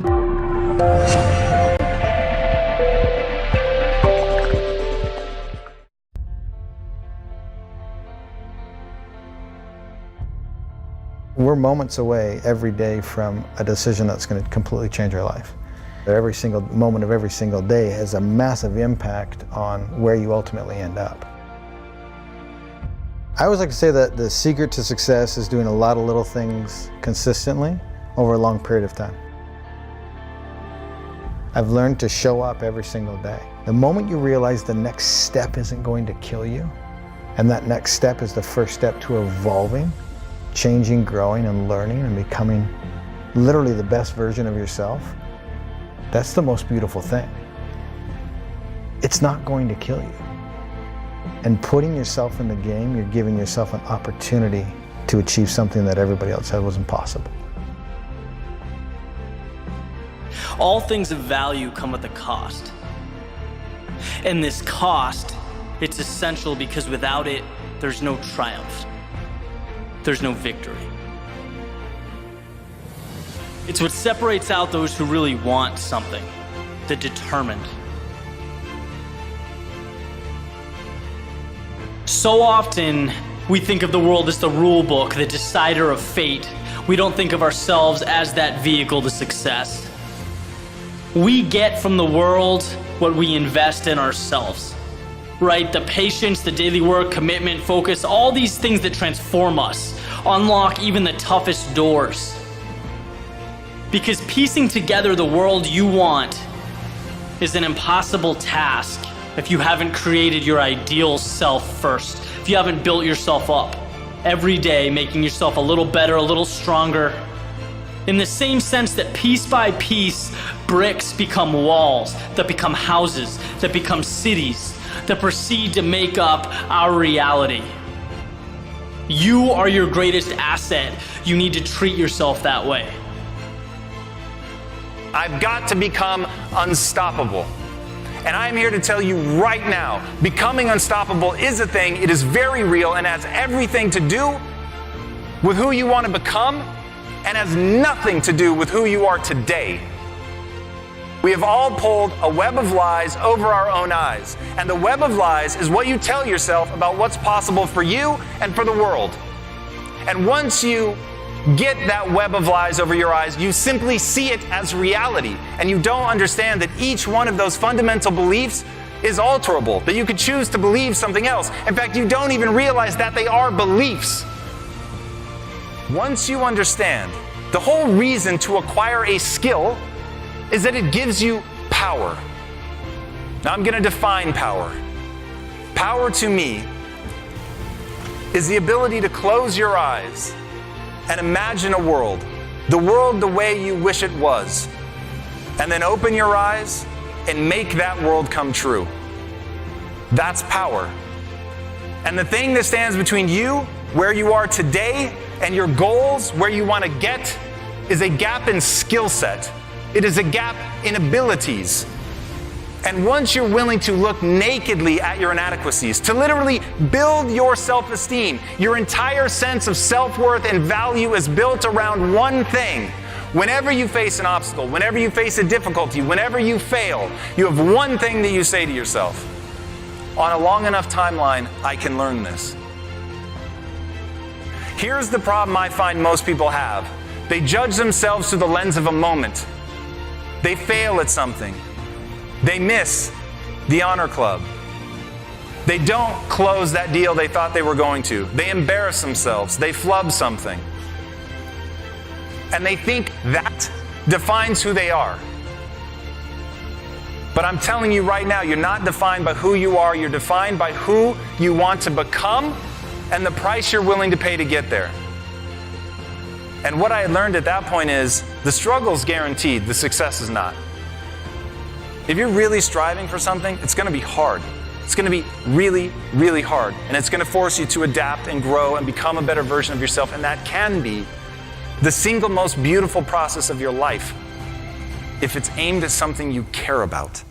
We're moments away every day from a decision that's going to completely change our life. Every single moment of every single day has a massive impact on where you ultimately end up. I always like to say that the secret to success is doing a lot of little things consistently over a long period of time. I've learned to show up every single day. The moment you realize the next step isn't going to kill you, and that next step is the first step to evolving, changing, growing, and learning, and becoming literally the best version of yourself, that's the most beautiful thing. It's not going to kill you. And putting yourself in the game, you're giving yourself an opportunity to achieve something that everybody else said was impossible. All things of value come with a cost. And this cost, it's essential because without it, there's no triumph. There's no victory. It's what separates out those who really want something, the determined. So often, we think of the world as the rule book, the decider of fate. We don't think of ourselves as that vehicle to success. We get from the world what we invest in ourselves, right? The patience, the daily work, commitment, focus, all these things that transform us, unlock even the toughest doors. Because piecing together the world you want is an impossible task if you haven't created your ideal self first, if you haven't built yourself up every day, making yourself a little better, a little stronger. In the same sense that piece by piece, bricks become walls, that become houses, that become cities, that proceed to make up our reality. You are your greatest asset. You need to treat yourself that way. I've got to become unstoppable. And I'm here to tell you right now, becoming unstoppable is a thing. It is very real and has everything to do with who you want to become and has nothing to do with who you are today. We have all pulled a web of lies over our own eyes. And the web of lies is what you tell yourself about what's possible for you and for the world. And once you get that web of lies over your eyes, you simply see it as reality. And you don't understand that each one of those fundamental beliefs is alterable, that you could choose to believe something else. In fact, you don't even realize that they are beliefs. Once you understand, the whole reason to acquire a skill is that it gives you power. Now I'm going to define power. Power to me is the ability to close your eyes and imagine a world, the world the way you wish it was, and then open your eyes and make that world come true. That's power. And the thing that stands between you, where you are today, and your goals, where you want to get, is a gap in skill set. It is a gap in abilities. And once you're willing to look nakedly at your inadequacies, to literally build your self-esteem, your entire sense of self-worth and value is built around one thing. Whenever you face an obstacle, whenever you face a difficulty, whenever you fail, you have one thing that you say to yourself. On a long enough timeline, I can learn this. Here's the problem I find most people have. They judge themselves through the lens of a moment. They fail at something. They miss the honor club. They don't close that deal they thought they were going to. They embarrass themselves. They flub something. And they think that defines who they are. But I'm telling you right now, you're not defined by who you are. You're defined by who you want to become and the price you're willing to pay to get there. And what I had learned at that point is the struggle's guaranteed, the success is not. If you're really striving for something, it's going to be hard. It's going to be really, really hard. And it's going to force you to adapt and grow and become a better version of yourself. And that can be the single most beautiful process of your life if it's aimed at something you care about.